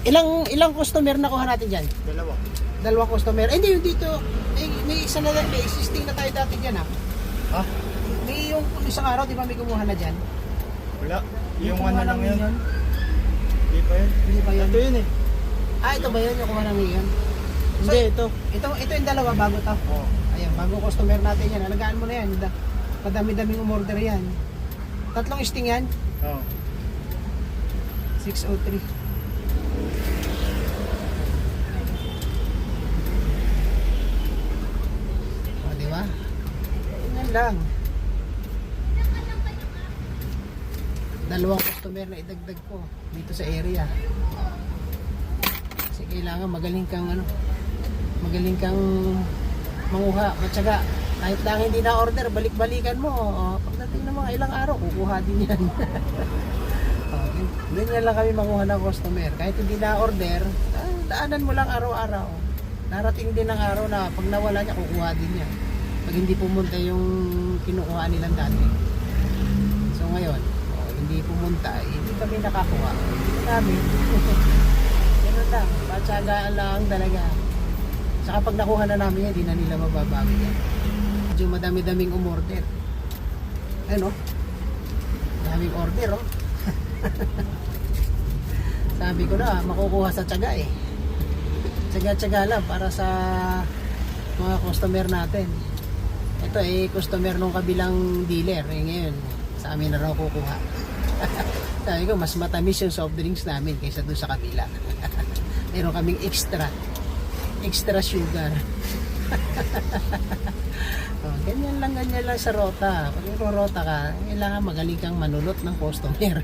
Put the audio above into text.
Ilang customer na kuha natin dyan? Dalawang customer. Hindi, yung dito, may isa na, may existing na tayo dati dyan, ha? Ha? May yung isang araw, di ba may kumuha na dyan? Wala. Yung kumuha ano lang ng yun. Neon? Hindi pa yun. Hindi pa yun. Ito yun eh. Ah, ito ba yun yung kumuha ng Neon? Hindi, ito. Ito yung dalawa, bago to. Oo. Ayan, bago customer natin yan. Alagaan mo na yan. Madami-daming umorder yan. 3 sting yan. Oo. 603. O, di ba? Ganyan lang. Dalawang customer na idagdag ko dito sa area. Kasi kailangan magaling kang manguha, matyaga. Kahit lang hindi na order, balik-balikan mo. O, pagdating ng mga ilang araw, kukuha din yan. Okay. Ganyan lang kami manguha ng customer. Kahit hindi na order, daanan mo lang araw-araw. Narating din ng araw na pag nawala niya, kukuha din niya. Pag hindi pumunta yung kinukuha nilang dati. So ngayon, hindi pumunta, hindi kami nakakuha. Hindi namin. Ganun lang, matyagaan lang talaga. Saka pag nakuha na namin yan, hindi na nila mababago yan. Medyo madami-daming umorder. Ayun, daming order, oh. Sabi ko na, makukuha sa tiyaga eh. Tiyaga-tiyaga lang para sa mga customer natin. Ito eh, customer nung kabilang dealer. Eh ngayon, sa amin na raw kukuha. Sabi ko, mas matamis yung soft drinks namin kaysa doon sa kabila. Meron kaming extra sugar. Ganyan lang sa rota. Pag rota ka, kailangan magaling kang manulot ng customer.